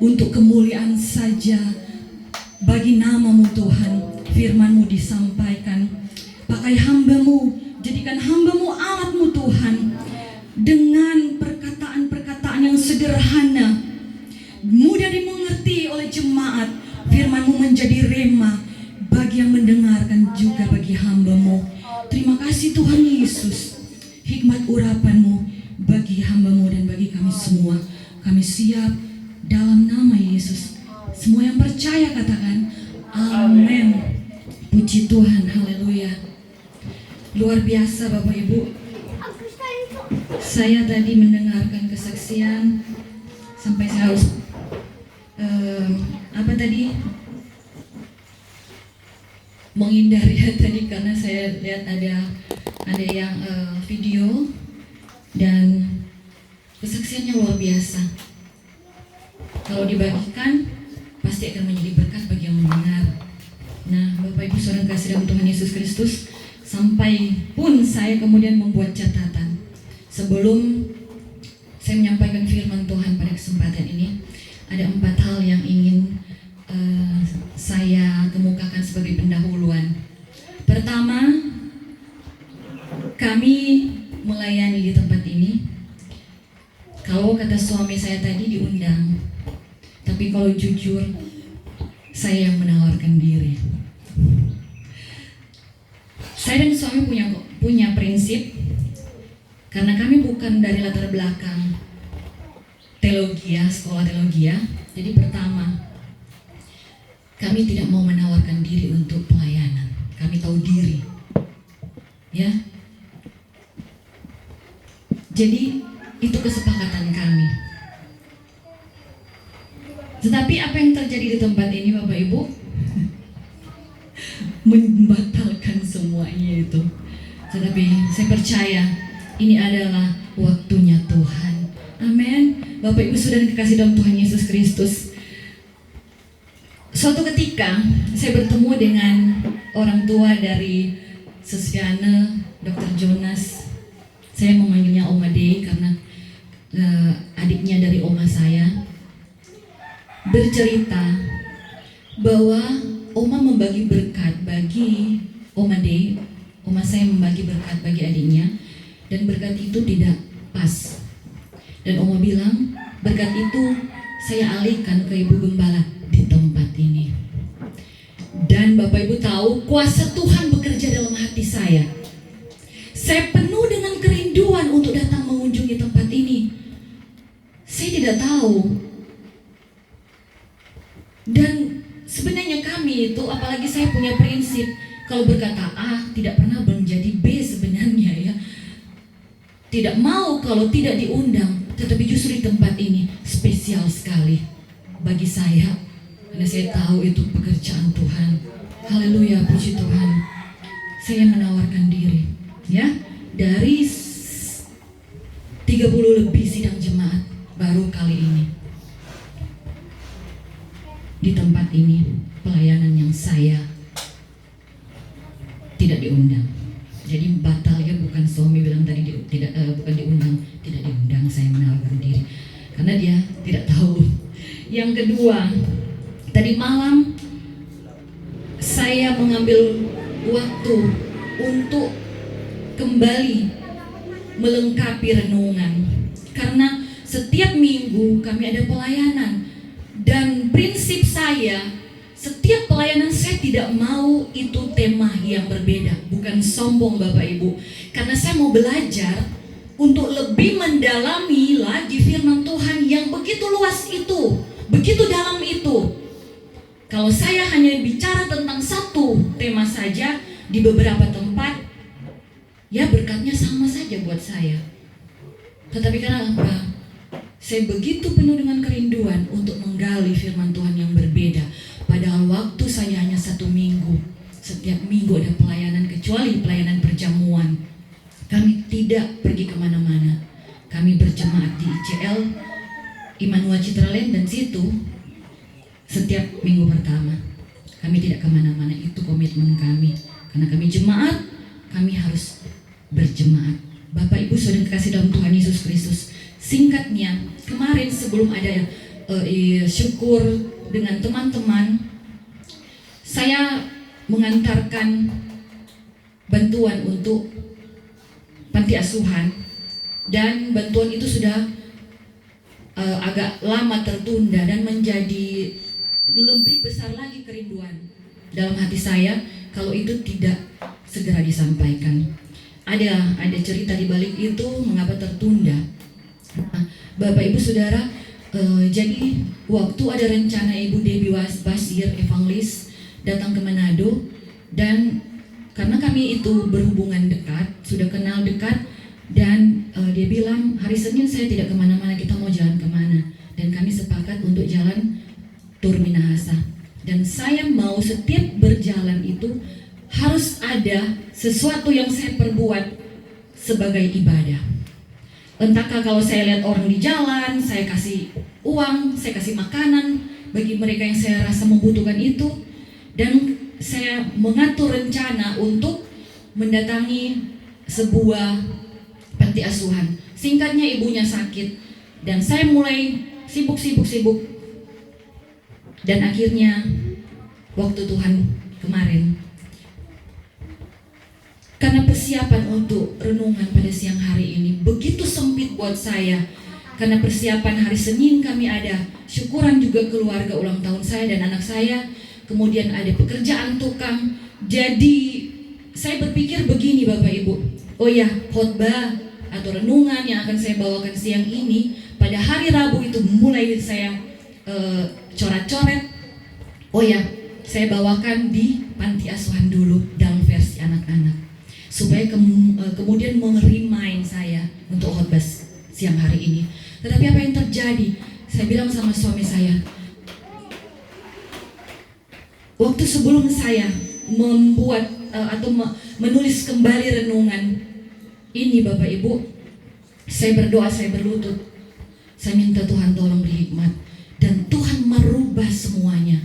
untuk kemuliaan saja bagi nama-Mu Tuhan. Firman-Mu disampaikan, pakai hamba-Mu, jadikan hamba-Mu alat-Mu Tuhan, dengan perkataan-perkataan yang sederhana, mudah dimengerti oleh jemaat. Firman-Mu menjadi rema bagi yang mendengarkan, juga bagi hamba-Mu. Terima kasih Tuhan Yesus, hikmat urapan-Mu bagi hamba-Mu dan bagi kami semua. Kami siap dalam nama Yesus. Semua yang percaya katakan amin. Puji Tuhan, haleluya. Luar biasa Bapak Ibu. Saya tadi mendengarkan kesaksian sampai saya harus menghindari tadi karena saya lihat ada yang video dan kesaksiannya luar biasa. Kalau dibagikan pasti akan menjadi berkat bagi yang mendengar. Nah, Bapak Ibu Saudara kasih dalam Tuhan Yesus Kristus, sampai pun saya kemudian membuat catatan sebelum saya menyampaikan firman Tuhan pada kesempatan ini. Ada 4 hal yang ingin saya kemukakan sebagai pendahuluan. Pertama, kami melayani di tempat ini. Kalau kata suami saya tadi diundang, tapi kalau jujur saya yang menawarkan diri. Saya dan suami punya prinsip, karena kami bukan dari latar belakang teologi, sekolah teologi. Jadi pertama, kami tidak mau menawarkan diri untuk pelayanan. Kami tahu diri, ya. Jadi itu kesepakatan kami. Tetapi apa yang terjadi di tempat ini Bapak Ibu? Membatalkan semuanya itu. Tetapi saya percaya ini adalah waktunya Tuhan. Amin. Bapak Ibu Saudara dikasih dalam Tuhan Yesus Kristus. Suatu ketika saya bertemu dengan orang tua dari Susiana, Dr. Jonas. Saya memanggilnya Oma Dey karena adiknya dari oma saya. Bercerita bahwa oma membagi berkat bagi Oma Dey. Oma saya membagi berkat bagi adiknya, dan berkat itu tidak pas. Dan oma bilang, berkat itu saya alihkan ke Ibu Gembala di tempat ini. Dan Bapak Ibu tahu, kuasa Tuhan bekerja dalam hati saya. Saya penuh dengan kerinduan untuk datang mengunjungi tempat ini. Saya tidak tahu. Dan sebenarnya kami itu, apalagi saya punya prinsip, kalau berkata A tidak pernah menjadi B sebenarnya, ya. Tidak mau kalau tidak diundang. Tetapi justru di tempat ini spesial sekali bagi saya, karena saya tahu itu pekerjaan Tuhan. Haleluya, puji Tuhan. Saya menawarkan diri, ya. Dari 30 lebih sidang jemaat baru kali ini di tempat ini pelayanan yang saya tidak diundang. Jadi batalnya bukan suami bilang tadi bukan diundang, tidak diundang, saya menawarkan diri karena dia tidak tahu. Yang kedua, tadi malam saya mengambil waktu untuk kembali melengkapi renungan, karena setiap minggu kami ada pelayanan, dan prinsip saya, setiap pelayanan saya tidak mau itu tema yang berbeda. Bukan sombong Bapak Ibu, karena saya mau belajar untuk lebih mendalami lagi firman Tuhan yang begitu luas itu, begitu dalam itu. Kalau saya hanya bicara tentang satu tema saja di beberapa tempat, ya berkatnya sama saja buat saya. Tetapi karena apa? Saya begitu penuh dengan kerinduan untuk menggali firman Tuhan yang berbeda. Padahal waktu saya hanya 1 minggu. Setiap minggu ada pelayanan, kecuali pelayanan perjamuan. Kami tidak pergi kemana-mana. Kami berjemaat di ICL Immanuel Citraland, dan situ setiap minggu pertama. Kami tidak kemana-mana, itu komitmen kami. Karena kami jemaat, kami harus berjemaat. Bapak Ibu Saudara kasih dalam Tuhan Yesus Kristus. Singkatnya, kemarin sebelum ada syukur dengan teman-teman, saya mengantarkan bantuan untuk panti asuhan, dan bantuan itu sudah agak lama tertunda dan menjadi lebih besar lagi kerinduan dalam hati saya kalau itu tidak segera disampaikan. Ada cerita di balik itu mengapa tertunda. Bapak Ibu Saudara, jadi waktu ada rencana Ibu Debbie Basir, evangelis, datang ke Manado, dan karena kami itu berhubungan dekat, sudah kenal dekat, dan dia bilang hari Senin saya tidak kemana-mana, kita mau jalan kemana, dan kami sepakat untuk jalan tur Minahasa. Dan saya mau setiap berjalan itu harus ada sesuatu yang saya perbuat sebagai ibadah. Entahkah kalau saya lihat orang di jalan, saya kasih uang, saya kasih makanan bagi mereka yang saya rasa membutuhkan itu, dan saya mengatur rencana untuk mendatangi sebuah panti asuhan. Singkatnya, ibunya sakit dan saya mulai sibuk. Dan akhirnya waktu Tuhan kemarin, karena persiapan untuk renungan pada siang hari ini begitu sempit buat saya, karena persiapan hari Senin kami ada syukuran juga keluarga ulang tahun saya dan anak saya, kemudian ada pekerjaan tukang. Jadi saya berpikir begini Bapak Ibu, oh ya, khotbah atau renungan yang akan saya bawakan siang ini pada hari Rabu itu mulai saya coret-coret. Oh ya, saya bawakan di panti asuhan dulu dalam versi anak-anak, supaya kemudian merimain saya untuk khotbah siang hari ini. Tetapi apa yang terjadi? Saya bilang sama suami saya, waktu sebelum saya membuat atau menulis kembali renungan ini Bapak Ibu, saya berdoa, saya berlutut, saya minta Tuhan tolong beri hikmat, dan Tuhan merubah semuanya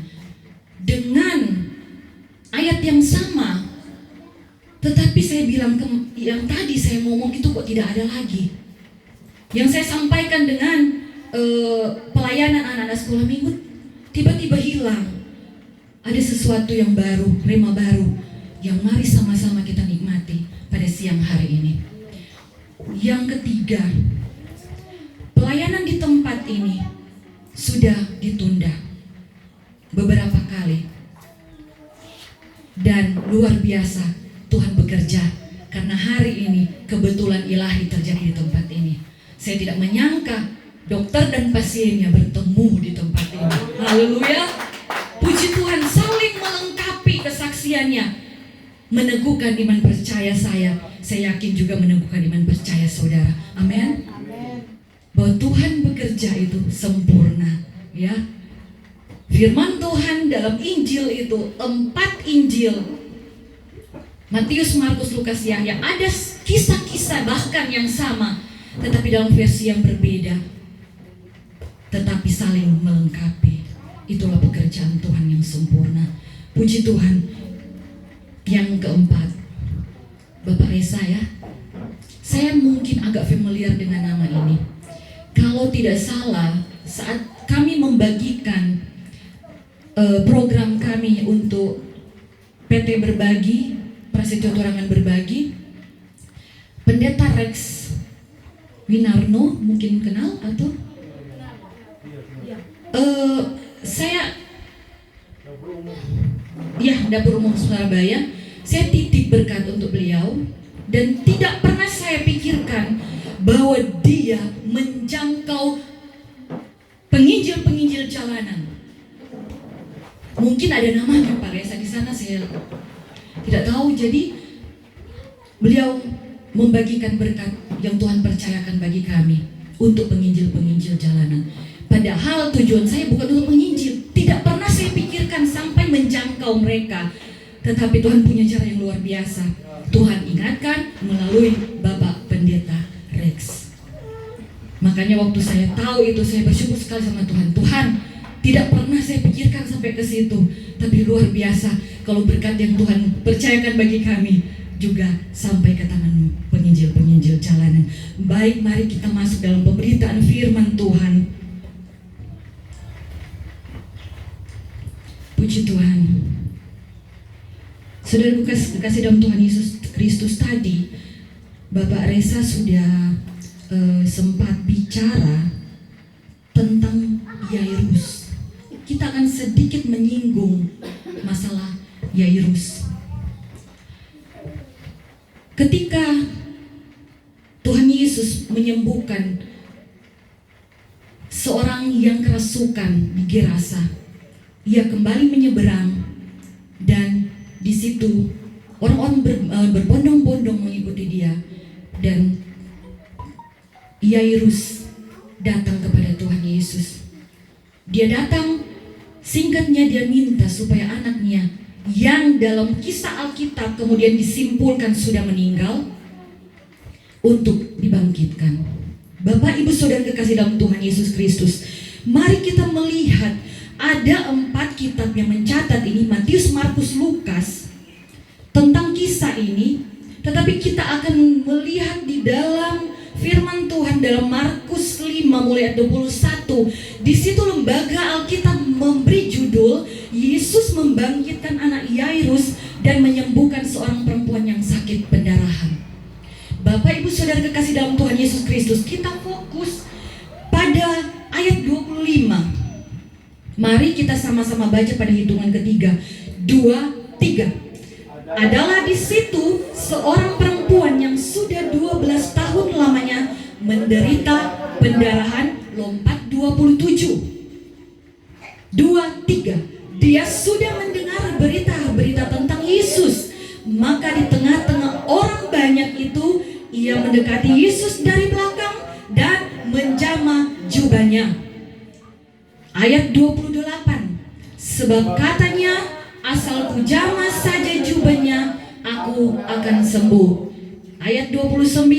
dengan ayat yang sama. Tetapi saya bilang yang tadi saya ngomong itu kok tidak ada lagi. Yang saya sampaikan dengan pelayanan anak-anak sekolah minggu tiba-tiba hilang. Ada sesuatu yang baru, rema baru, yang mari sama-sama kita nikmati pada siang hari ini. Yang ketiga, pelayanan di tempat ini sudah ditunda beberapa kali, dan luar biasa Tuhan bekerja karena hari ini kebetulan ilahi terjadi di tempat ini. Saya tidak menyangka dokter dan pasiennya bertemu di tempat ini. Haleluya, puji Tuhan, saling melengkapi kesaksiannya, meneguhkan iman percaya saya yakin juga meneguhkan iman percaya saudara. Amin. Bahwa Tuhan bekerja itu sempurna, ya. Firman Tuhan dalam Injil itu 4 Injil, Matius, Markus, Lukas, Yahya, ada kisah-kisah bahkan yang sama, tetapi dalam versi yang berbeda, tetapi saling melengkapi. Itulah pekerjaan Tuhan yang sempurna. Puji Tuhan. Yang keempat, Bapak Reza, ya, saya mungkin agak familiar dengan nama ini. Kalau tidak salah, saat kami membagikan program kami untuk PT Berbagi, Prasetyo Turangan Berbagi, Pendeta Rex Winarno mungkin kenal atau saya Dapur Umum Surabaya, saya titip berkat untuk beliau, dan tidak pernah saya pikirkan bahwa dia menjangkau penginjil-penginjil jalanan. Mungkin ada namanya Pak Reza di sana, saya tidak tahu. Jadi beliau membagikan berkat yang Tuhan percayakan bagi kami untuk penginjil-penginjil jalanan. Padahal tujuan saya bukan untuk menginjil, tidak pernah saya pikirkan sampai menjangkau mereka. Tetapi Tuhan punya cara yang luar biasa. Tuhan ingatkan melalui Bapak Pendeta Rex. Makanya waktu saya tahu itu, saya bersyukur sekali sama Tuhan. Tuhan, tidak pernah saya pikirkan sampai ke situ, tapi luar biasa kalau berkat yang Tuhan percayakan bagi kami juga sampai ke tangan penginjil-penginjil jalanan. Baik, mari kita masuk dalam pemberitaan firman Tuhan. Puji Tuhan. Saudaraku kasih dalam Tuhan Yesus Kristus, tadi Bapak Reza sudah sempat bicara tentang Yairus. Kita akan sedikit menyinggung masalah Yairus. Ketika Tuhan Yesus menyembuhkan seorang yang kerasukan di Gerasa, ia kembali menyeberang, dan di situ orang-orang berbondong-bondong mengikuti dia, dan Yairus datang kepada Tuhan Yesus. Dia datang, singkatnya dia minta supaya anaknya yang dalam kisah Alkitab kemudian disimpulkan sudah meninggal untuk dibangkitkan. Bapak, Ibu, Saudara kekasih dalam Tuhan Yesus Kristus, mari kita melihat ada 4 kitab yang mencatat ini, Matius, Markus, Lukas, tentang kisah ini. Tetapi kita akan melihat di dalam firman Tuhan dalam Markus 5 mulai ayat 21. Di situ lembaga Alkitab memberi judul Yesus membangkitkan anak Yairus dan menyembuhkan seorang perempuan yang sakit pendarahan. Bapak, Ibu, Saudara kekasih dalam Tuhan Yesus Kristus, kita fokus pada ayat 25. Mari kita sama-sama baca pada hitungan ketiga. 2, 3. Adalah di situ seorang perempuan yang sudah 12 tahun lamanya menderita pendarahan. Lompat 27. 2, 3. Dia sudah mendengar berita-berita tentang Yesus. Maka di tengah-tengah orang banyak itu, ia mendekati Yesus dari belakang dan menjamah jubahnya. Ayat 28. Sebab katanya, asal ku jamah saja jubahnya, aku akan sembuh. Ayat 29.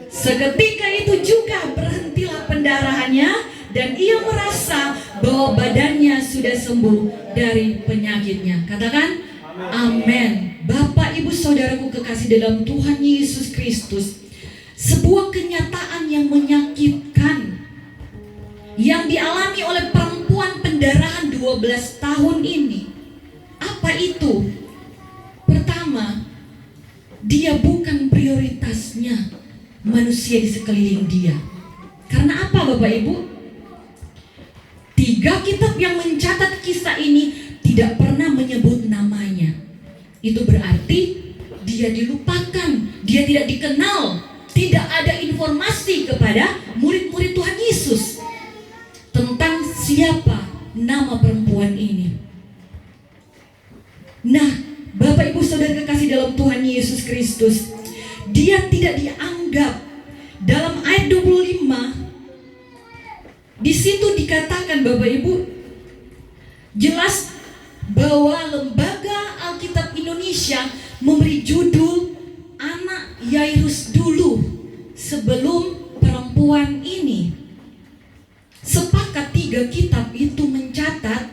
Seketika itu juga berhentilah pendarahannya, dan ia merasa bahwa badannya sudah sembuh dari penyakitnya. Katakan amin. Bapak, Ibu, Saudaraku kekasih dalam Tuhan Yesus Kristus, sebuah kenyataan yang menyakitkan yang dialami oleh perempuan pendarahan 12 tahun ini. Apa itu? Pertama, dia bukan prioritasnya manusia di sekeliling dia. Karena apa, Bapak Ibu? 3 kitab yang mencatat kisah ini tidak pernah menyebut namanya. Itu berarti dia dilupakan, dia tidak dikenal, tidak ada informasi kepada murid-murid Tuhan Yesus tentang siapa nama perempuan ini. Nah, Bapak, Ibu, Saudara kekasih dalam Tuhan Yesus Kristus, dia tidak dianggap. Dalam ayat 25, di situ dikatakan, Bapak Ibu, jelas bahwa Lembaga Alkitab Indonesia memberi judul anak Yairus dulu sebelum perempuan ini. Sepakat 3 kitab itu mencatat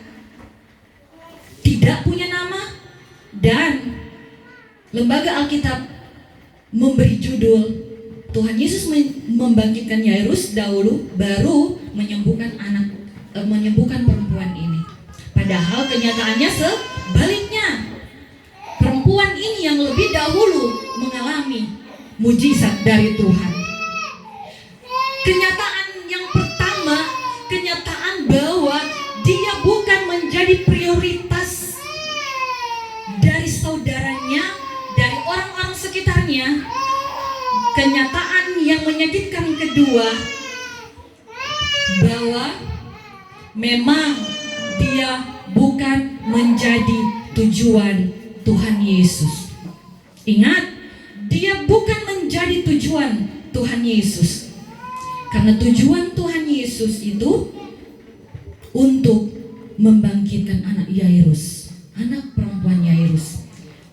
tidak punya nama, dan Lembaga Alkitab memberi judul Tuhan Yesus membangkitkan Yairus dahulu, baru menyembuhkan perempuan ini. Padahal kenyataannya sebaliknya. Perempuan ini yang lebih dahulu mengalami mujizat dari Tuhan. Kenyataan yang pertama, kenyataan bahwa dia bukan menjadi prioritas dari saudaranya, dari orang-orang sekitarnya. Kenyataan yang menyakitkan kedua, bahwa memang dia bukan menjadi tujuan Tuhan Yesus. Ingat, dia bukan menjadi tujuan Tuhan Yesus. Karena tujuan Tuhan Yesus itu untuk membangkitkan anak Yairus, anak perempuan Yairus.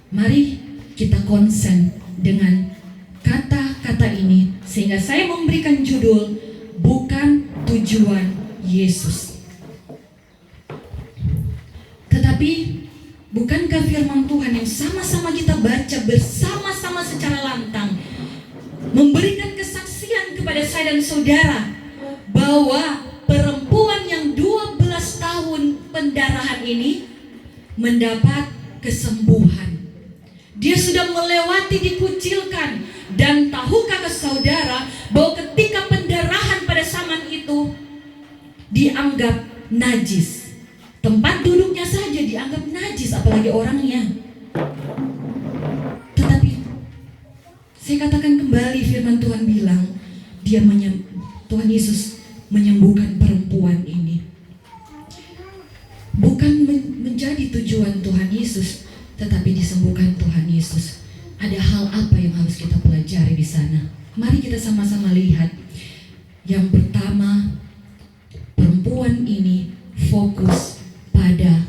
Mari kita konsen dengan kata-kata ini, sehingga saya memberikan judul bukan tujuan Yesus. Tetapi bukankah firman Tuhan yang sama-sama kita baca bersama-sama secara lantang memberikan kesaksian kepada saya dan saudara bahwa perempuan yang 12 tahun pendarahan ini mendapat kesembuhan. Dia sudah melewati dikucilkan. Dan tahukah saudara bahwa ketika pendarahan pada zaman itu dianggap najis, tempat duduknya saja dianggap najis, apalagi orangnya. Tetapi saya katakan kembali, firman Tuhan bilang Tuhan Yesus menyembuhkan perempuan ini. Bukan menjadi tujuan Tuhan Yesus, tetapi disembuhkan Tuhan Yesus. Ada hal apa yang harus kita pelajari di sana? Mari kita sama-sama lihat. Yang pertama, perempuan ini fokus pada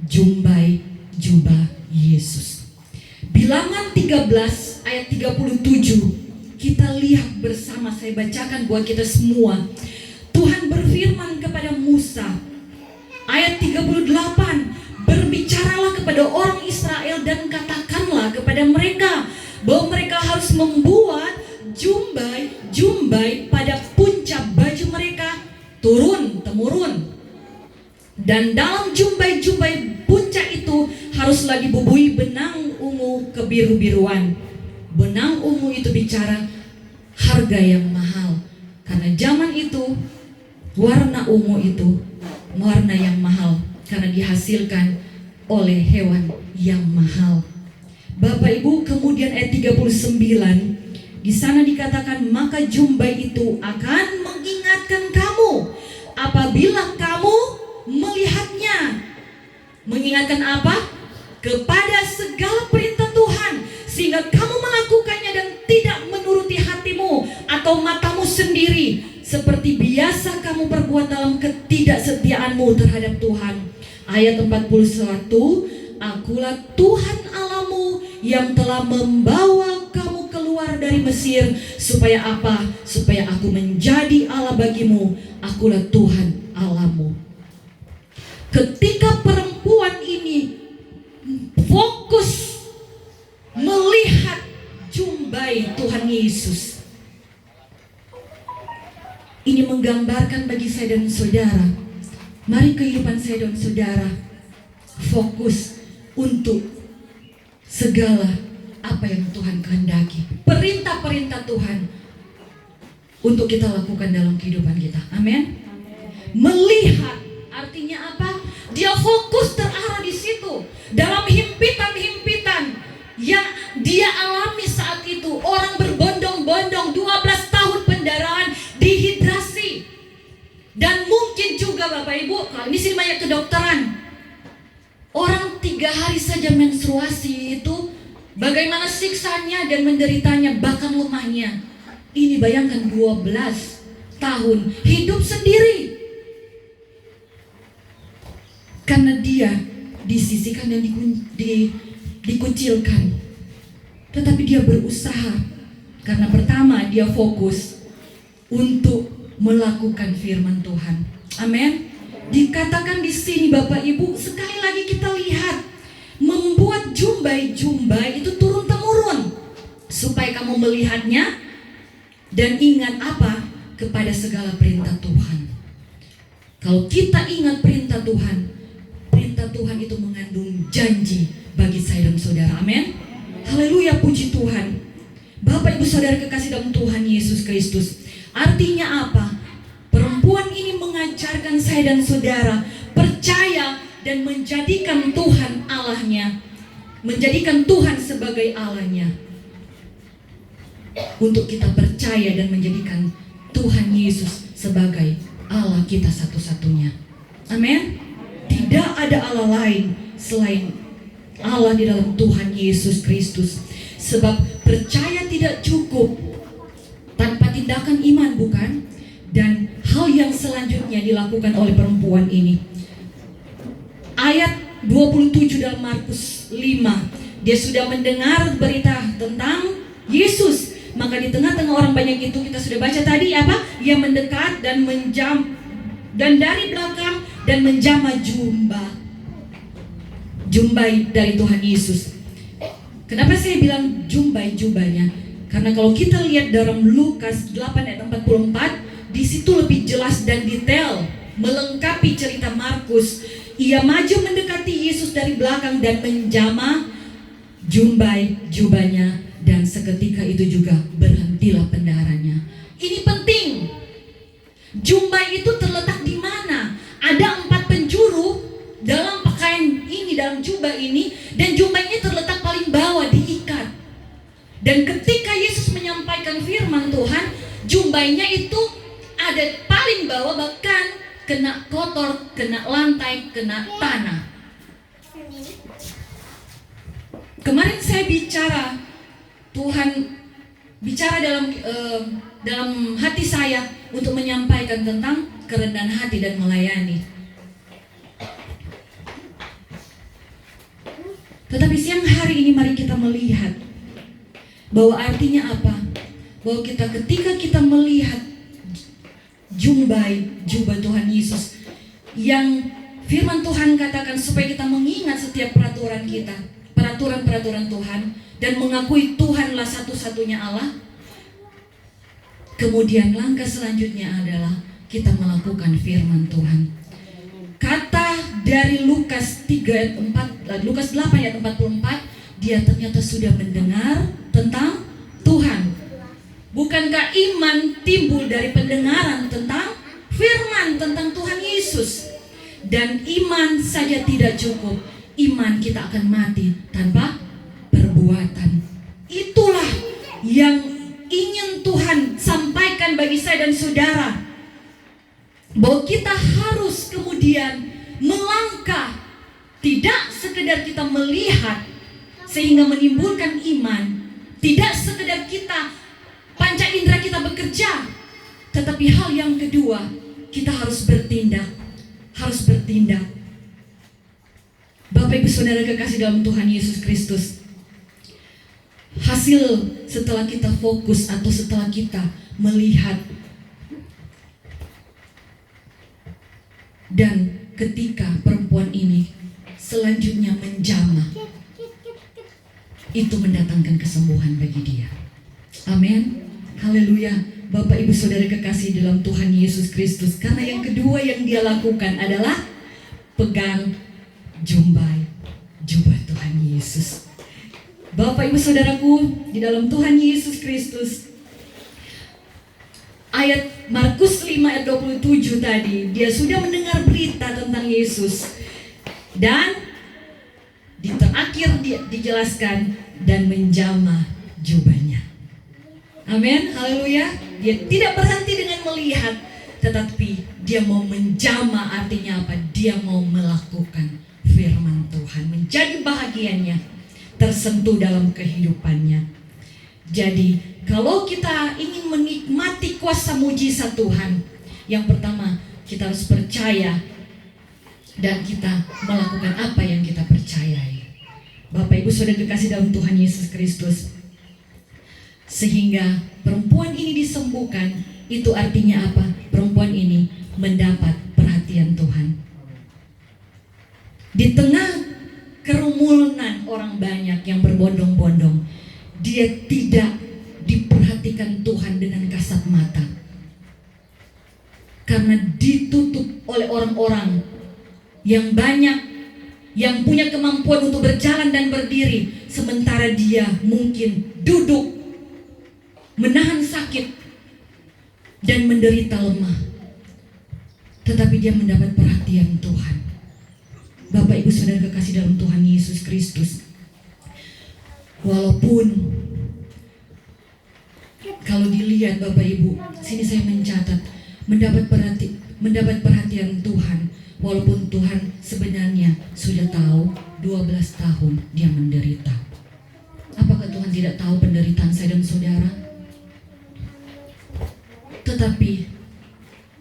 jumbai jubah Yesus. Bilangan 13 ayat 37. Kita lihat bersama, saya bacakan buat kita semua. Tuhan berfirman kepada Musa, ayat 38, berbicaralah kepada orang Israel dan katakanlah kepada mereka bahwa mereka harus membuat jumbai pada puncak baju mereka turun-temurun. Dan dalam jumbai puncak itu haruslah dibubui benang ungu kebiru-biruan. Benang ungu itu bicara harga yang mahal. Karena zaman itu warna ungu itu warna yang mahal, karena dihasilkan oleh hewan yang mahal. Bapak Ibu, kemudian ayat 39 di sana dikatakan, maka jumbai itu akan mengingatkan kamu apabila kamu melihatnya. Mengingatkan apa? Kepada segala perintah Tuhan, sehingga kamu melakukannya dan tidak menuruti hatimu atau matamu sendiri, seperti biasa kamu perbuat dalam ketidaksetiaanmu terhadap Tuhan. Ayat 41, akulah Tuhan Allahmu yang telah membawa kamu keluar dari Mesir. Supaya apa? Supaya aku menjadi Allah bagimu. Akulah Tuhan Allahmu. Ketika perempuan ini fokus melihat jumbai Tuhan Yesus, ini menggambarkan bagi saya dan saudara, mari kehidupan saya dan saudara fokus untuk segala apa yang Tuhan kehendaki, perintah-perintah Tuhan untuk kita lakukan dalam kehidupan kita. Amin. Melihat artinya apa? Dia fokus terarah di situ. Dalam himpitan-himpitan yang dia alami saat itu, orang berbondong-bondong 12 tahun pendarahan, dehidrasi. Dan mungkin juga Bapak Ibu, kalau ini sih banyak kedokteran, orang 3 hari saja menstruasi itu bagaimana siksanya dan menderitanya, bahkan lemahnya. Ini bayangkan 12 tahun hidup sendiri, karena dia disisihkan dan dikucilkan. Tetapi dia berusaha, karena pertama dia fokus untuk melakukan firman Tuhan. Amin. Dikatakan di sini Bapak Ibu, sekali lagi kita lihat, membuat jumbai itu turun temurun, supaya kamu melihatnya dan ingat apa? Kepada segala perintah Tuhan. Kalau kita ingat perintah Tuhan itu mengandung janji bagi saya dan saudara. Amin. Haleluya, puji Tuhan. Bapak Ibu Saudara kekasih dalam Tuhan Yesus Kristus, artinya apa? Perempuan ini mengajarkan saya dan saudara percaya dan menjadikan Tuhan Allahnya, menjadikan Tuhan sebagai Allahnya. Untuk kita percaya dan menjadikan Tuhan Yesus sebagai Allah kita satu-satunya. Amin. Tidak ada Allah lain selain Allah di dalam Tuhan Yesus Kristus. Sebab percaya tidak cukup tanpa tindakan iman, bukan? Dan hal yang selanjutnya dilakukan oleh perempuan ini. Ayat 27 dalam Markus 5. Dia sudah mendengar berita tentang Yesus. Maka di tengah-tengah orang banyak itu, kita sudah baca tadi apa? Ia mendekat dan dari belakang dan menjamah jumbai dari Tuhan Yesus. Kenapa saya bilang jubahnya? Karena kalau kita lihat dalam Lukas 8 ayat 44, di situ lebih jelas dan detail melengkapi cerita Markus. Ia maju mendekati Yesus dari belakang dan menjamah jumbai jubahnya, dan seketika itu juga berhentilah pendarahannya. Ini penting. Jumbai itu terletak di mana? Ada 4 penjuru dalam pakaian ini, dalam jubah ini, dan jubah ini terletak paling bawah, diikat. Dan ketika Yesus menyampaikan firman Tuhan, jumbainya itu ada paling bawah, bahkan kena kotor, kena lantai, kena tanah. Kemarin saya bicara, Tuhan bicara dalam hati saya untuk menyampaikan tentang kerendahan hati dan melayani. Tetapi siang hari ini mari kita melihat bahwa artinya apa? Bahwa ketika kita melihat jubah Tuhan Yesus yang firman Tuhan katakan supaya kita mengingat setiap peraturan kita, peraturan Tuhan, dan mengakui Tuhanlah satu-satunya Allah. Kemudian langkah selanjutnya adalah kita melakukan firman Tuhan. Kata dari Lukas 8 ayat 44, dia ternyata sudah mendengar tentang Tuhan. Bukankah iman timbul dari pendengaran tentang firman tentang Tuhan Yesus? Dan iman saja tidak cukup. Iman kita akan mati tanpa perbuatan. Itulah yang ingin Tuhan sampaikan bagi saya dan saudara, bahwa kita harus kemudian melangkah, tidak sekedar kita melihat sehingga menimbulkan iman, tidak sekedar kita panca indera kita bekerja, tetapi hal yang kedua, kita harus bertindak. Bapak Ibu Saudara kekasih dalam Tuhan Yesus Kristus, hasil setelah kita fokus atau setelah kita melihat dan ketika perempuan ini selanjutnya menjamah, itu mendatangkan kesembuhan bagi dia. Amin. Haleluya. Bapak Ibu Saudara kekasih dalam Tuhan Yesus Kristus, karena yang kedua yang dia lakukan adalah pegang jubah Tuhan Yesus. Bapak Ibu Saudaraku di dalam Tuhan Yesus Kristus, ayat Markus 5 ayat 27 tadi, dia sudah mendengar berita tentang Yesus, dan di terakhir dia dijelaskan dan menjamah jubahnya. Amin, haleluya. Dia tidak berhenti dengan melihat, tetapi dia mau menjamah. Artinya apa? Dia mau melakukan firman Tuhan, menjadi bahagiannya, tersentuh dalam kehidupannya. Jadi kalau kita ingin menikmati kuasa mujizat Tuhan, yang pertama kita harus percaya dan kita melakukan apa yang kita percayai. Bapak Ibu Saudara kekasih dalam Tuhan Yesus Kristus, sehingga perempuan ini disembuhkan, itu artinya apa? Perempuan ini mendapat perhatian Tuhan. Di tengah kerumunan orang banyak yang berbondong-bondong, dia tidak diperhatikan Tuhan dengan kasat mata, karena ditutup oleh orang-orang yang banyak, yang punya kemampuan untuk berjalan dan berdiri, sementara dia mungkin duduk, menahan sakit dan menderita lemah. Tetapi dia mendapat perhatian Tuhan. Bapak Ibu Saudara kekasih dalam Tuhan Yesus Kristus, walaupun kalau dilihat Bapak Ibu, sini saya mencatat mendapat perhatian Tuhan, walaupun Tuhan sebenarnya sudah tahu 12 tahun dia menderita. Apakah Tuhan tidak tahu penderitaan saya dan saudara? Tetapi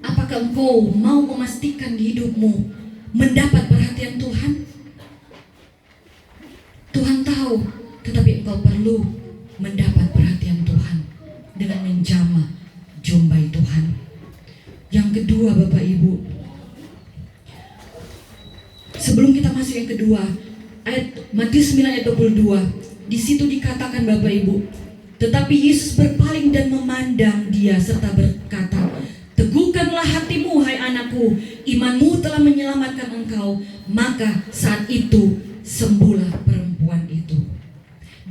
apakah engkau mau memastikan di hidupmu mendapat perhatian Tuhan? Tuhan tahu, tetapi engkau perlu mendapat perhatian Tuhan dengan menjamah jubah Tuhan. Yang kedua Bapak Ibu, sebelum kita masuk yang kedua, ayat Matius 9 ayat 22, di situ dikatakan Bapak Ibu, tetapi Yesus berpaling dan memandang dia serta berkata, teguhkanlah hatimu hai anakku, imanmu telah menyelamatkan engkau. engkau, maka saat itu sembuhlah perempuan itu.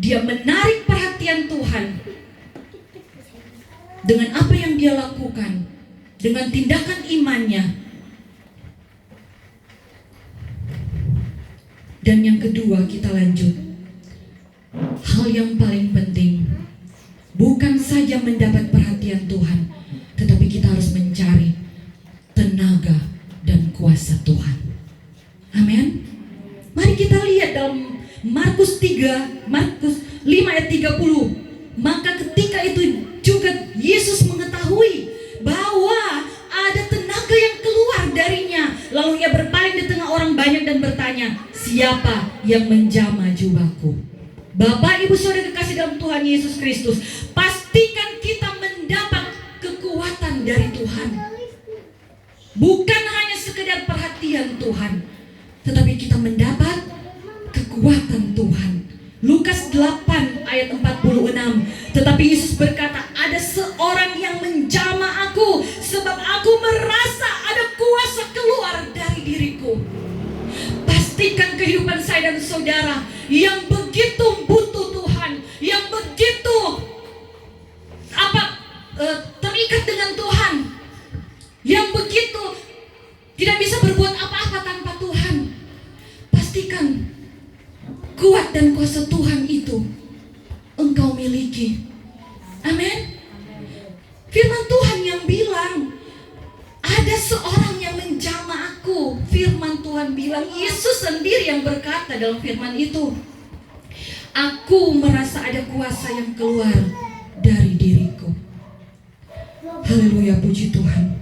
Dia menarik perhatian Tuhan dengan apa yang dia lakukan, dengan tindakan imannya. Dan yang kedua, kita lanjut. Hal yang paling penting bukan saja mendapat perhatian Tuhan, tetapi kita harus mencari tenaga dan kuasa Tuhan. Amin. Mari kita lihat dalam Markus 5 ayat 30. Maka ketika itu juga Yesus mengetahui bahwa ada tenaga yang keluar darinya. Lalu ia berpaling di tengah orang banyak dan bertanya, siapa yang menjamah jubahku? Bapak, Ibu, Saudara kekasih dalam Tuhan Yesus Kristus, pastikan kita mendapat kekuatan dari Tuhan. Bukan hanya sekedar perhatian Tuhan, tetapi kita mendapat kekuatan Tuhan. Lukas 8 ayat 46. Tetapi Yesus berkata, ada seorang yang menjamah aku, sebab aku merasa ada kuasa keluar dari diriku. Pastikan kehidupan saya dan saudara yang begitu butuh Tuhan, yang begitu terikat dengan Tuhan, yang begitu tidak bisa berbuat apa-apa tanpa Tuhan. Pastikan kuat dan kuasa Tuhan itu engkau miliki. Amin. Firman Tuhan yang bilang, ada seorang yang menjamah aku. Firman Tuhan bilang, Yesus sendiri yang berkata dalam firman itu, aku merasa ada kuasa yang keluar dari diriku. Haleluya, puji Tuhan.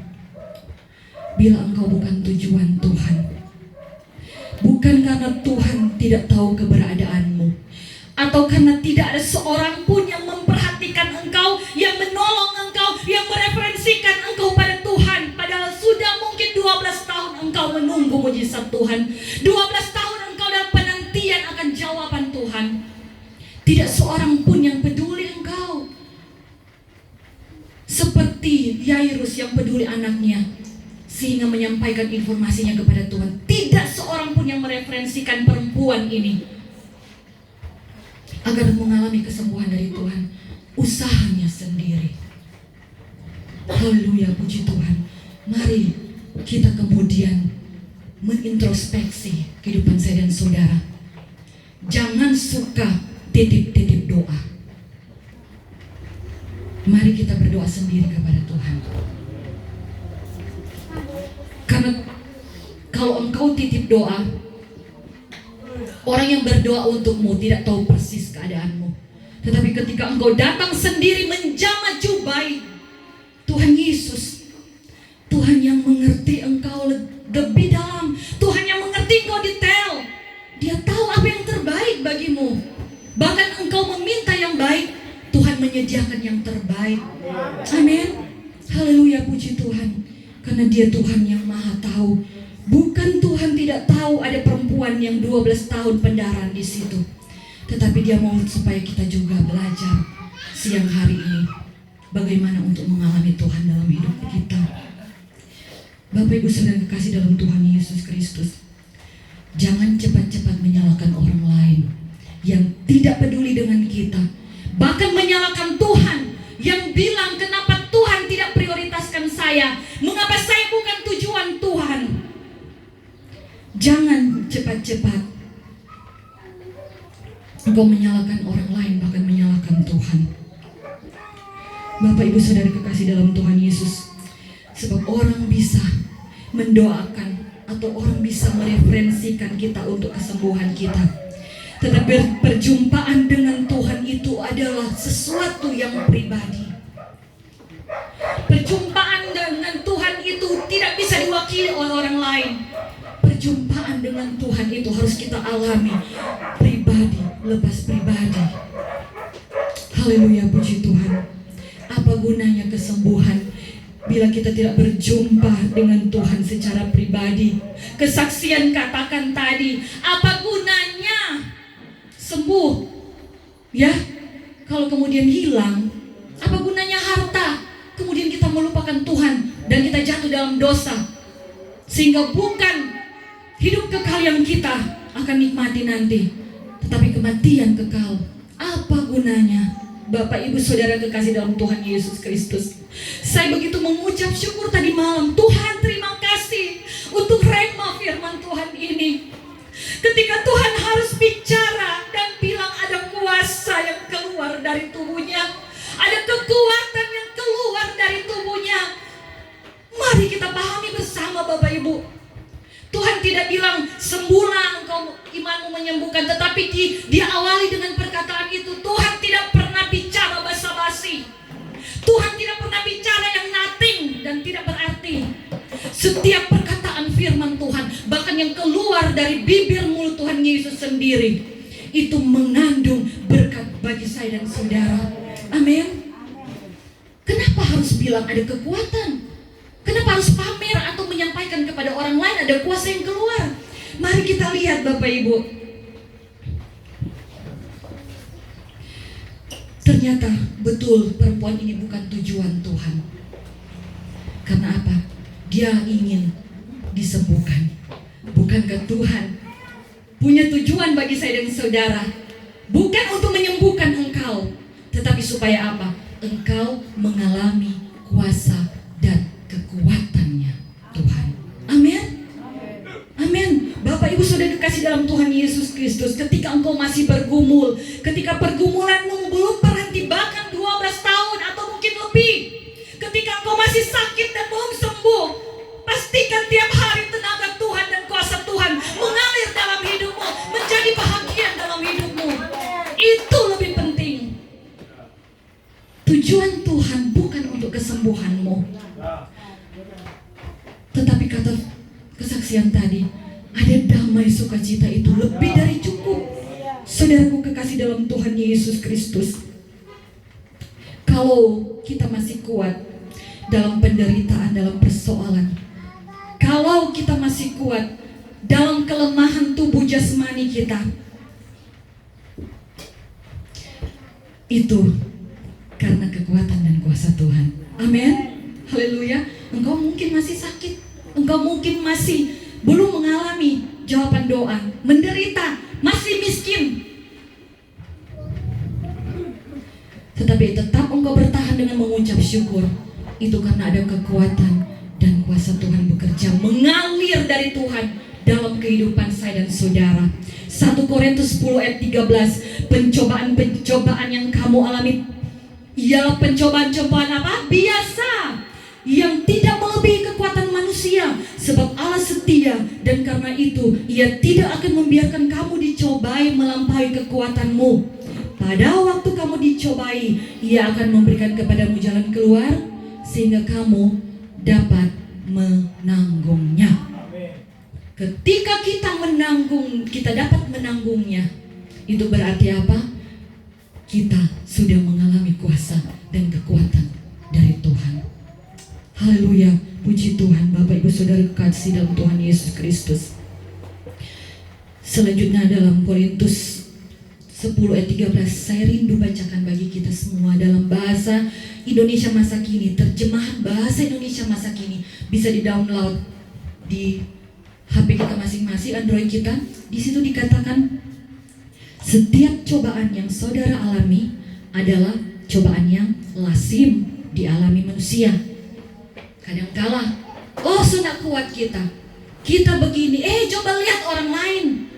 Bila engkau bukan tujuan Tuhan, bukan karena Tuhan tidak tahu keberadaanmu, atau karena tidak ada seorang pun yang memperhatikan engkau, yang menolong engkau, yang mereferensikan engkau pada Tuhan. Padahal sudah mungkin 12 tahun engkau menunggu mujizat Tuhan, 12 tahun engkau dalam penantian akan jawaban Tuhan. Tidak seorang pun yang peduli engkau. Seperti Yairus yang peduli anaknya, sehingga menyampaikan informasinya kepada Tuhan. Tidak seorang pun yang mereferensikan perempuan ini agar mengalami kesembuhan dari Tuhan. Usahanya sendiri. Haleluya, puji Tuhan. Mari kita kemudian menintrospeksi kehidupan saya dan saudara. Jangan suka titip-titip doa. Mari kita berdoa sendiri kepada Tuhan. Karena kalau engkau titip doa, orang yang berdoa untukmu tidak tahu persis keadaanmu. Tetapi ketika engkau datang sendiri menjamah jubai Tuhan Yesus, Tuhan yang mengerti engkau lebih dalam, Tuhan yang mengerti engkau detail. Dia tahu apa yang terbaik bagimu. Bahkan engkau meminta yang baik, Tuhan menyediakan yang terbaik. Amin. Haleluya, puji Tuhan. Karena Dia Tuhan yang Maha Tahu. Bukan Tuhan tidak tahu ada perempuan yang 12 tahun pendarahan di situ. Tetapi Dia mau supaya kita juga belajar siang hari ini bagaimana untuk mengalami Tuhan dalam hidup kita. Bapak, Ibu, Saudara kekasih dalam Tuhan Yesus Kristus, jangan cepat-cepat menyalahkan orang lain yang tidak peduli dengan kita. Bahkan menyalahkan Tuhan yang bilang, kenapa Tuhan tidak prioritaskan saya? Mengapa saya bukan tujuan Tuhan? Jangan cepat-cepat engkau menyalahkan orang lain, bahkan menyalahkan Tuhan. Bapak, Ibu, Saudara kekasih dalam Tuhan Yesus, sebab orang bisa mendoakan atau orang bisa mereferensikan kita untuk kesembuhan kita. Tetapi perjumpaan dengan Tuhan itu adalah sesuatu yang pribadi. Perjumpaan dengan Tuhan itu tidak bisa diwakili oleh orang lain. Perjumpaan dengan Tuhan itu harus kita alami pribadi lepas pribadi. Haleluya, puji Tuhan. Apa gunanya kesembuhan bila kita tidak berjumpa dengan Tuhan secara pribadi? Kesaksian katakan tadi, apa gunanya sembuh, ya, kalau kemudian hilang? Apa gunanya harta? Kemudian kita melupakan Tuhan dan kita jatuh dalam dosa, sehingga bukan Hidup kekal yang kita akan nikmati nanti, tetapi kematian kekal, apa gunanya? Bapak Ibu Saudara kekasih dalam Tuhan Yesus Kristus, saya begitu mengucap syukur tadi malam. Tuhan, terima kasih untuk rema firman Tuhan ini. Ketika Tuhan harus bicara dan bilang ada kuasa yang keluar dari tubuhnya, ada kekuatan yang keluar dari tubuhnya. Mari kita pahami bersama Bapak Ibu. Tuhan tidak bilang sembuhlah engkau, imanmu menyembuhkan, tetapi dia awali dengan perkataan itu. Tuhan tidak pernah bicara basa-basi. Tuhan tidak pernah bicara yang nothing dan tidak berarti. Setiap perkataan firman Tuhan, bahkan yang keluar dari bibir mulut Tuhan Yesus sendiri, itu mengandung berkat bagi saya dan saudara. Amin. Kenapa harus bilang ada kekuatan? Kenapa harus pamer atau menyampaikan kepada orang lain ada kuasa yang keluar? Mari kita lihat Bapak Ibu. Ternyata betul perempuan ini bukan tujuan Tuhan. Karena apa? Dia ingin disembuhkan. Bukankah Tuhan punya tujuan bagi saya dan saudara? Bukan untuk menyembuhkan engkau, tetapi supaya apa? Engkau mengalami kuasa dan kekuatannya Tuhan. Amin. Amin. Bapak Ibu Saudara dikasih dalam Tuhan Yesus Kristus, ketika engkau masih bergumul, ketika pergumulanmu belum berhenti bahkan 12 tahun atau mungkin lebih, ketika engkau masih sakit dan belum sembuh, pastikan tiap hari tenaga Tuhan dan kuasa Tuhan mengalir dalam hidupmu, menjadi bahagia dalam hidupmu. Itu lebih penting. Tujuan Tuhan bukan untuk kesembuhanmu, tetapi kata kesaksian tadi, ada damai sukacita itu lebih dari cukup. Saudaraku kekasih dalam Tuhan Yesus Kristus, kalau kita masih kuat dalam penderitaan, dalam persoalan, kalau kita masih kuat dalam kelemahan tubuh jasmani kita, itu karena kekuatan dan kuasa Tuhan. Amin. Haleluya. Engkau mungkin masih sakit, engkau mungkin masih belum mengalami jawaban doa, menderita, masih miskin, tetapi tetap engkau bertahan dengan mengucap syukur. Itu karena ada kekuatan dan kuasa Tuhan bekerja, mengalir dari Tuhan dalam kehidupan saya dan saudara. 1 Korintus 10 ayat 13, pencobaan-pencobaan yang kamu alami ialah pencobaan-cobaan apa? Biasa, yang tidak melebihi kekuatan manusia, sebab Allah setia, dan karena itu Ia tidak akan membiarkan kamu dicobai melampaui kekuatanmu. Pada waktu kamu dicobai, Ia akan memberikan kepadamu jalan keluar sehingga kamu dapat menanggungnya. Ketika kita menanggung, kita dapat menanggungnya, itu berarti apa? Kita sudah mengalami kuasa dan kekuatan dari Tuhan. Haleluya, puji Tuhan. Bapak Ibu Saudara kekasih dalam Tuhan Yesus Kristus. Selanjutnya dalam Korintus 10 ayat 13, saya rindu bacakan bagi kita semua dalam bahasa Indonesia masa kini. Terjemahan bahasa Indonesia masa kini bisa di-download di HP kita masing-masing, Android kita. Di situ dikatakan, setiap cobaan yang saudara alami adalah cobaan yang lazim dialami manusia. Kadangkala, oh sudah kuat kita begini, coba lihat orang lain,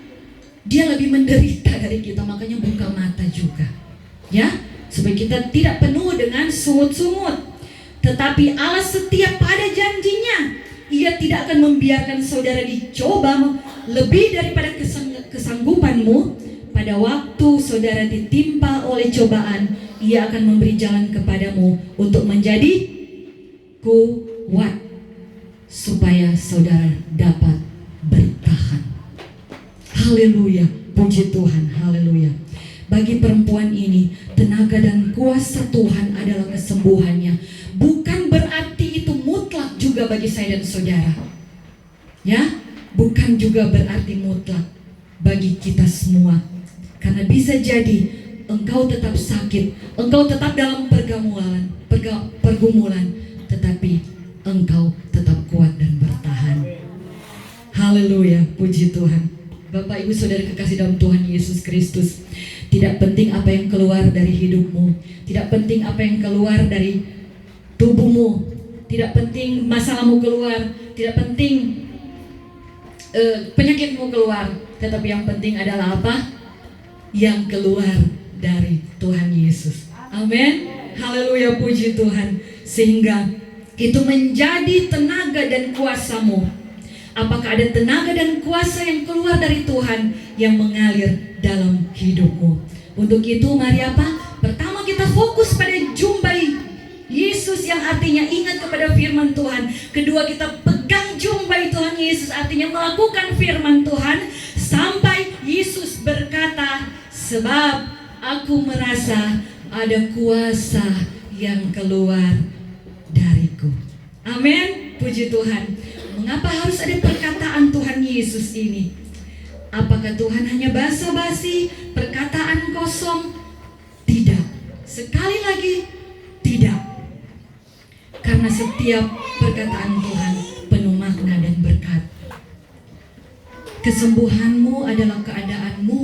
dia lebih menderita dari kita, makanya buka mata juga, ya, supaya kita tidak penuh dengan sungut-sungut. Tetapi Allah setia pada janjinya, Ia tidak akan membiarkan saudara dicoba lebih daripada kesanggupanmu. Pada waktu saudara ditimpa oleh cobaan, Ia akan memberi jalan kepadamu untuk menjadi kuat, supaya saudara dapat bertahan. Haleluya, puji Tuhan, haleluya. Bagi perempuan ini, tenaga dan kuasa Tuhan adalah kesembuhannya. Bukan berarti itu mutlak juga bagi saya dan saudara, ya, bukan juga berarti mutlak bagi kita semua. Karena bisa jadi engkau tetap sakit, engkau tetap dalam pergumulan, tetapi engkau tetap kuat dan bertahan. Haleluya, puji puji Tuhan. Bapak Ibu Saudara kekasih dalam Tuhan Yesus Kristus, tidak penting apa yang keluar dari hidupmu, tidak penting apa yang keluar dari tubuhmu, tidak penting masalahmu keluar, tidak penting penyakitmu keluar, tetapi yang penting adalah apa? Yang keluar dari Tuhan Yesus. Amin. Haleluya, puji Tuhan. Sehingga itu menjadi tenaga dan kuasamu. Apakah ada tenaga dan kuasa yang keluar dari Tuhan yang mengalir dalam hidupmu? Untuk itu mari apa? Pertama kita fokus pada jumbai Yesus yang artinya ingat kepada firman Tuhan. Kedua kita pegang jumbai Tuhan Yesus artinya melakukan firman Tuhan. Sampai Yesus berkata, sebab aku merasa ada kuasa yang keluar dariku. Amin. Puji Tuhan. Mengapa harus ada perkataan Tuhan Yesus ini? Apakah Tuhan hanya basa-basi, perkataan kosong? Tidak. Sekali lagi, tidak. Karena setiap perkataan Tuhan penuh makna dan berkat. Kesembuhanmu adalah keadaanmu,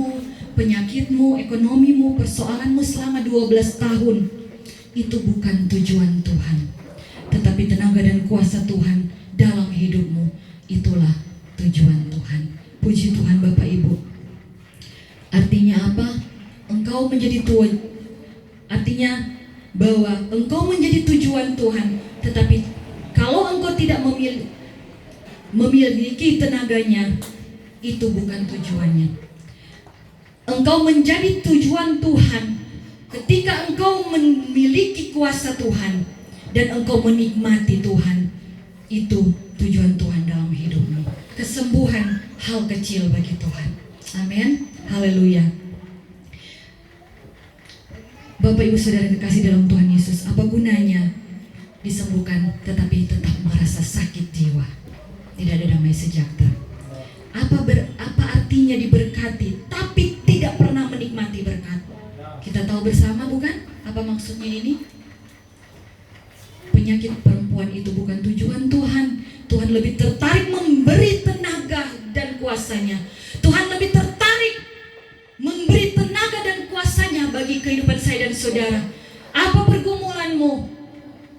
penyakitmu, ekonomimu, persoalanmu selama 12 tahun. Itu bukan tujuan Tuhan, tetapi tenaga dan kuasa Tuhan dalam hidupmu. Itulah tujuan Tuhan. Puji Tuhan Bapak Ibu. Artinya apa? Engkau menjadi Tuhan. Artinya bahwa engkau menjadi tujuan Tuhan. Tetapi kalau engkau tidak memiliki tenaganya, itu bukan tujuannya. Engkau menjadi tujuan Tuhan ketika engkau memiliki kuasa Tuhan dan engkau menikmati Tuhan. Itu tujuan Tuhan dalam hidupmu. Kesembuhan hal kecil bagi Tuhan. Amin. Haleluya. Bapak Ibu Saudara kekasih dalam Tuhan Yesus, apa gunanya disembuhkan tetapi tetap merasa sakit jiwa, tidak ada damai sejahtera? Apa artinya diberkati tapi tidak pernah menikmati berkat? Kita tahu bersama bukan? Apa maksudnya ini? Penyakit perempuan itu bukan tujuan Tuhan. Tuhan lebih tertarik memberi tenaga dan kuasanya. Tuhan lebih tertarik memberi tenaga dan kuasanya bagi kehidupan saya dan saudara. Apa pergumulanmu?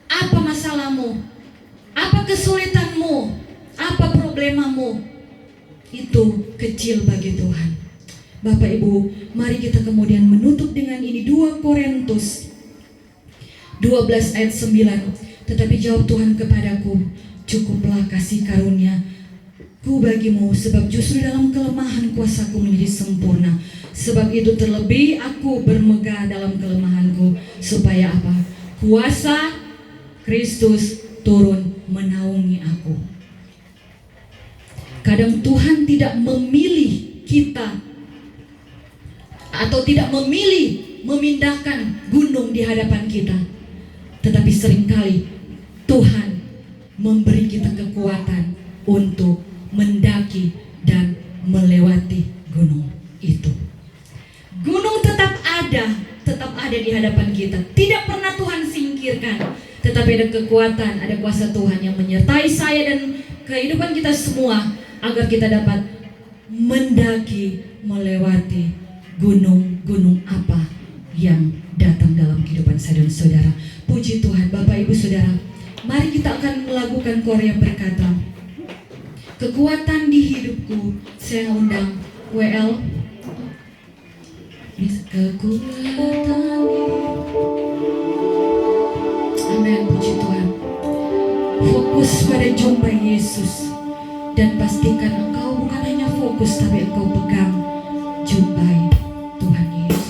Apa masalahmu? Apa kesulitanmu? Apa problemamu? Itu kecil bagi Tuhan. Bapak Ibu, mari kita kemudian menutup dengan ini 2 Korintus 12 ayat 9. Tetapi jawab Tuhan kepadaku, cukuplah kasih karunia-Ku bagimu, sebab justru dalam kelemahan kuasa-Ku menjadi sempurna. Sebab itu terlebih aku bermegah dalam kelemahanku, supaya apa? Kuasa Kristus turun menaungi aku. Kadang Tuhan tidak memilih kita atau tidak memilih memindahkan gunung di hadapan kita, tetapi seringkali Tuhan memberi kita kekuatan untuk mendaki dan melewati gunung itu. Gunung tetap ada di hadapan kita. Tidak pernah Tuhan singkirkan. Tetapi ada kekuatan, ada kuasa Tuhan yang menyertai saya dan kehidupan kita semua, agar kita dapat mendaki, melewati gunung-gunung apa yang datang dalam kehidupan saya dan saudara. Puji Tuhan. Bapak Ibu Saudara, mari kita akan melakukan korea berkata, kekuatan di hidupku. Saya undang WL. Kekuatan. Amin. Puji Tuhan. Fokus pada jumpa Yesus, dan pastikan engkau bukan hanya fokus, tapi engkau pegang jumpai Tuhan Yesus.